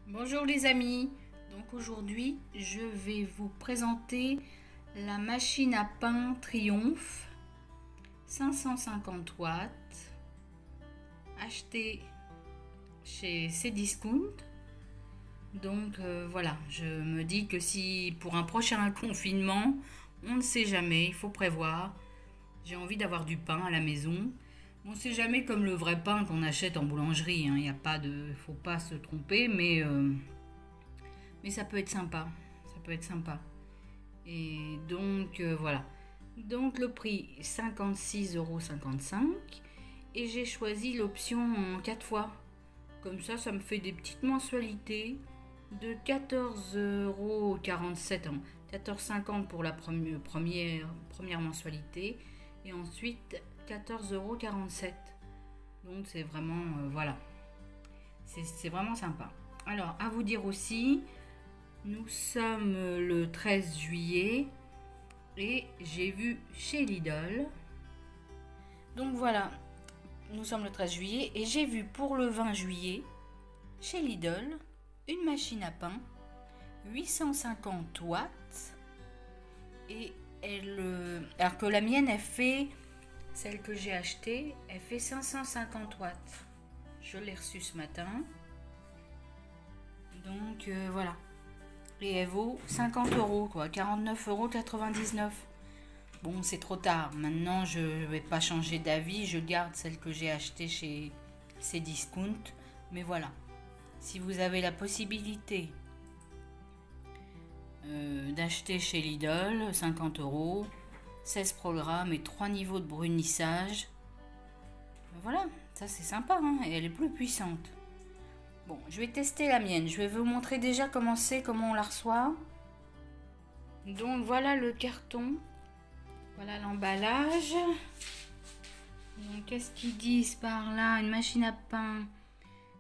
Bonjour les amis, donc aujourd'hui je vais vous présenter la machine à pain Triumph 550 watts achetée chez Cdiscount. Donc voilà, je me dis que si pour un prochain confinement, on ne sait jamais, il faut prévoir. J'ai envie d'avoir du pain à la maison. On ne sait jamais comme le vrai pain qu'on achète en boulangerie, il n'y a pas de, faut pas se tromper, mais ça peut être sympa. Ça peut être sympa. Et donc voilà. Donc le prix 56,55 € et j'ai choisi l'option en 4 fois. Comme ça me fait des petites mensualités de 14,47 €. 14,50 € pour la première mensualité et ensuite 14,47 €. Donc c'est vraiment voilà. C'est vraiment sympa. Alors à vous dire aussi, nous sommes le 13 juillet et j'ai vu chez Lidl. Donc voilà, nous sommes le 13 juillet et j'ai vu pour le 20 juillet chez Lidl une machine à pain 850 watts et alors que la mienne elle fait, celle que j'ai achetée, elle fait 550 watts. Je l'ai reçue ce matin. Donc voilà. Et elle vaut 50 € quoi, 49,99 €. Bon, c'est trop tard. Maintenant, je vais pas changer d'avis. Je garde celle que j'ai achetée chez Cdiscount. Mais voilà. Si vous avez la possibilité d'acheter chez Lidl, 50 €, 16 programmes et 3 niveaux de brunissage. Voilà, ça c'est sympa, hein, et elle est plus puissante. Bon, je vais tester la mienne. Je vais vous montrer déjà comment on la reçoit. Donc voilà le carton. Voilà l'emballage. Donc qu'est-ce qu'ils disent par là? Une machine à pain.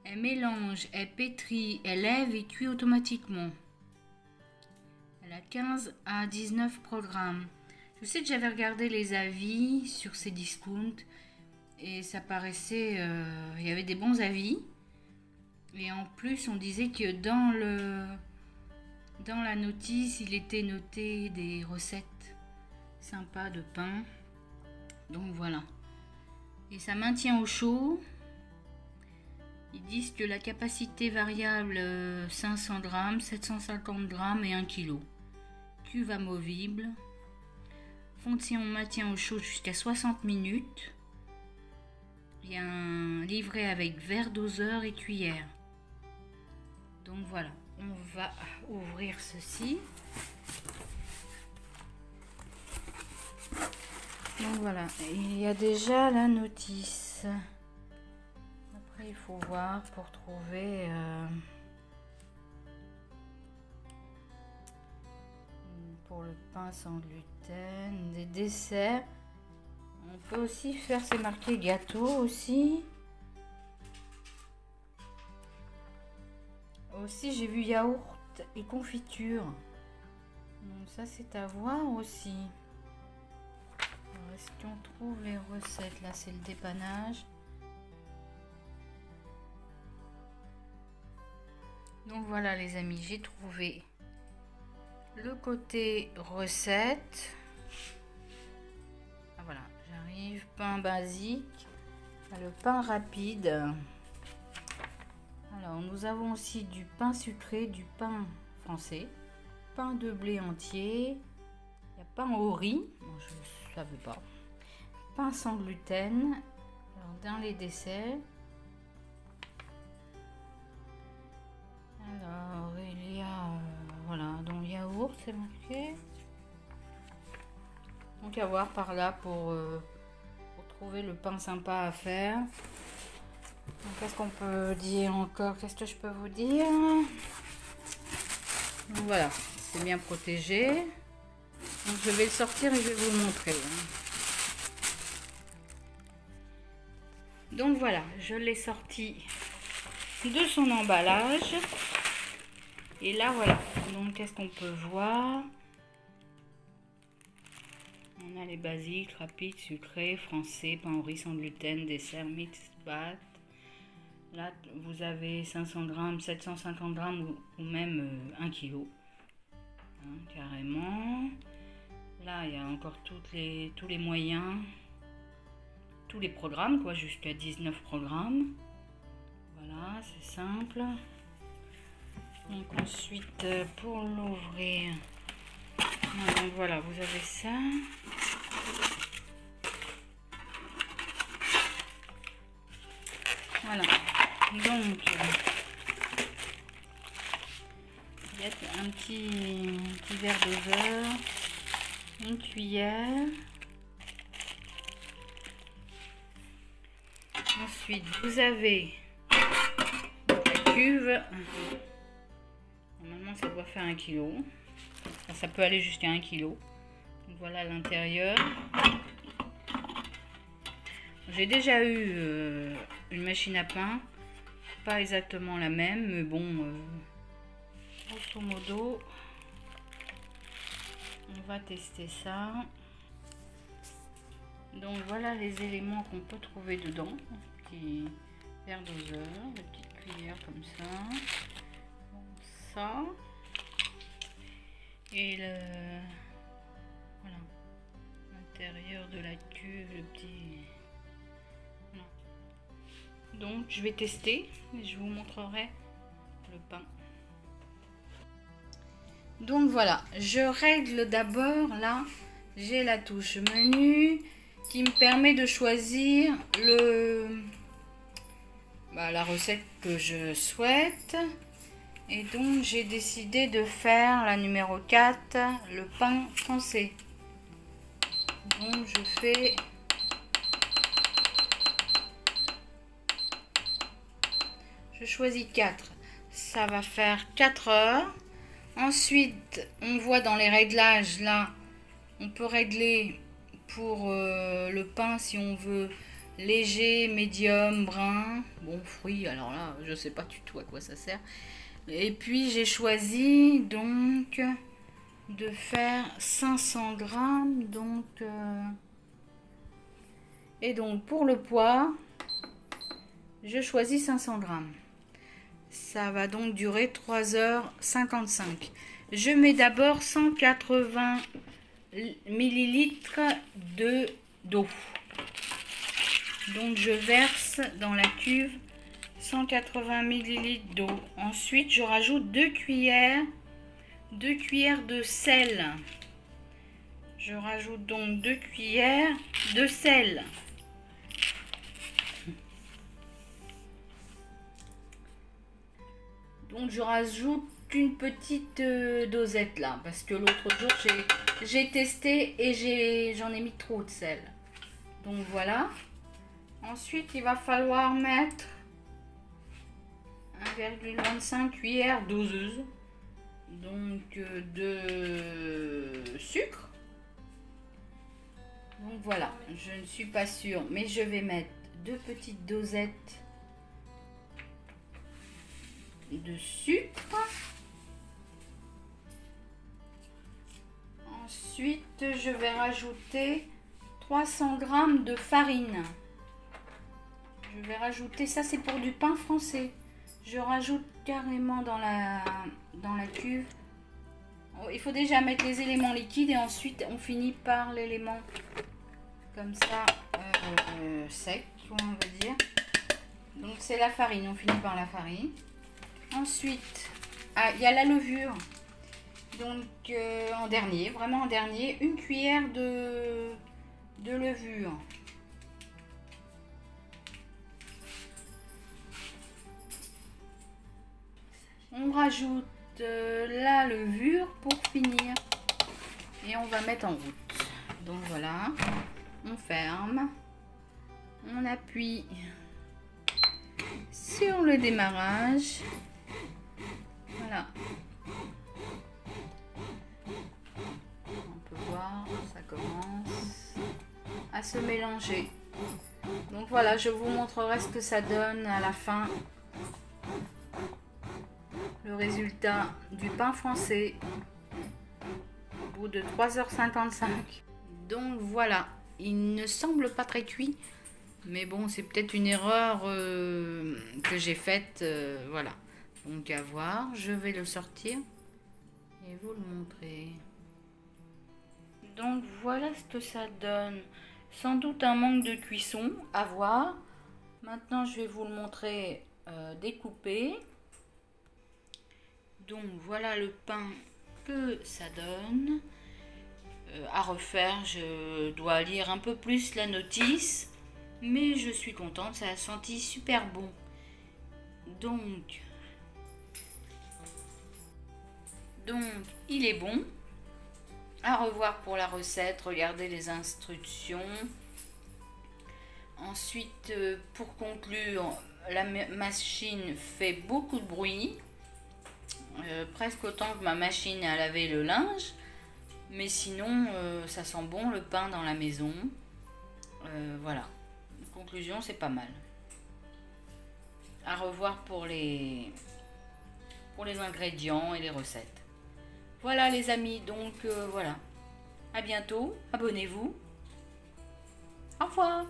Elle mélange, elle pétrit, elle lève et cuit automatiquement. Elle a 15 à 19 programmes. Je sais que j'avais regardé les avis sur Cdiscount et ça paraissait... il y avait des bons avis. Et en plus, on disait que dans la notice, il était noté des recettes sympas de pain. Donc voilà. Et ça maintient au chaud. Ils disent que la capacité variable 500 grammes, 750 grammes et 1 kg. Cuve amovible. Fond de maintien au chaud jusqu'à 60 minutes. Il y a un livret avec verre doseur et cuillère. Donc voilà, on va ouvrir ceci. Donc voilà, il y a déjà la notice. Après, il faut voir pour trouver pour le pain sans gluten, des desserts. On peut aussi faire, c'est marqué gâteau aussi. Aussi, j'ai vu yaourt et confiture. Donc ça, c'est à voir aussi. Est-ce qu'on trouve les recettes? Là, c'est le dépannage. Donc voilà les amis, j'ai trouvé le côté recette. Ah, voilà, j'arrive. Pain basique. Le pain rapide. Alors, nous avons aussi du pain sucré, du pain français, pain de blé entier, il y a pain au riz, bon, je ne savais pas, pain sans gluten. Alors, dans les desserts, alors il y a, voilà, donc yaourt, c'est marqué. Donc, à voir par là pour trouver le pain sympa à faire. Qu'est-ce qu'on peut dire encore? Qu'est-ce que je peux vous dire? Donc voilà, c'est bien protégé. Donc je vais le sortir et je vais vous le montrer. Donc voilà, je l'ai sorti de son emballage. Et là voilà, donc qu'est-ce qu'on peut voir? On a les basiques, rapides, sucrés, français, pain au riz sans gluten, dessert, mix, pâte. Là, vous avez 500 grammes, 750 grammes ou même 1 kg. Hein, carrément. Là, il y a encore tous les moyens, tous les programmes, quoi, jusqu'à 19 programmes. Voilà, c'est simple. Donc ensuite, pour l'ouvrir, donc voilà, vous avez ça. Voilà. Donc, il y a un petit verre de beurre, une cuillère. Ensuite, vous avez la cuve. Normalement, ça doit faire 1 kg. Enfin, ça peut aller jusqu'à 1 kg. Donc, voilà l'intérieur. J'ai déjà eu une machine à pain. Pas exactement la même, mais bon, grosso modo, on va tester ça. Donc voilà les éléments qu'on peut trouver dedans. Petit verre doseur, des petites cuillères comme ça. Ça. Et voilà, l'intérieur de la cuve, le petit... Voilà. Donc je vais tester et je vous montrerai le pain. Donc voilà, je règle d'abord là, j'ai la touche menu qui me permet de choisir la recette que je souhaite. Et donc j'ai décidé de faire la numéro 4, le pain français. Donc je choisis 4. Ça va faire 4 heures. Ensuite, on voit dans les réglages, là, on peut régler pour le pain si on veut léger, médium, brun. Bon, fruit, alors là, je sais pas du tout à quoi ça sert. Et puis, j'ai choisi donc de faire 500 grammes. Donc, et donc, pour le poids, je choisis 500 grammes. Ça va donc durer 3h55. Je mets d'abord 180 millilitres d'eau. Donc je verse dans la cuve 180 millilitres d'eau. Ensuite, je rajoute 2 cuillères de sel. Je rajoute donc 2 cuillères de sel. Donc je rajoute une petite dosette là, parce que l'autre jour j'ai testé et j'en ai mis trop de sel. Donc voilà. Ensuite il va falloir mettre 1,25 cuillère doseuse donc de sucre. Donc voilà, je ne suis pas sûre, mais je vais mettre 2 petites dosettes de sucre. Ensuite, je vais rajouter 300 g de farine. Je vais rajouter, ça c'est pour du pain français. Je rajoute carrément dans la cuve. Il faut déjà mettre les éléments liquides et ensuite on finit par l'élément comme ça sec, on va dire. Donc c'est la farine, on finit par la farine. Ensuite, il y a la levure. Donc en dernier, vraiment en dernier, une cuillère de levure. On rajoute la levure pour finir et on va mettre en route. Donc voilà, on ferme, on appuie sur le démarrage. Voilà, on peut voir, ça commence à se mélanger. Donc voilà, je vous montrerai ce que ça donne à la fin. Le résultat du pain français au bout de 3h55. Donc voilà, il ne semble pas très cuit. Mais bon, c'est peut-être une erreur que j'ai faite. Voilà. Donc à voir. Je vais le sortir et vous le montrer. Donc voilà ce que ça donne. Sans doute un manque de cuisson, à voir. Maintenant, je vais vous le montrer découpé. Donc voilà le pain que ça donne. À refaire, je dois lire un peu plus la notice. Mais je suis contente, ça a senti super bon. Donc, il est bon. À revoir pour la recette, regardez les instructions. Ensuite, pour conclure, la machine fait beaucoup de bruit. Presque autant que ma machine à laver le linge. Mais sinon, ça sent bon le pain dans la maison. Voilà. Conclusion, c'est pas mal. À revoir pour les ingrédients et les recettes. Voilà les amis, donc voilà. À bientôt, abonnez-vous. Au revoir.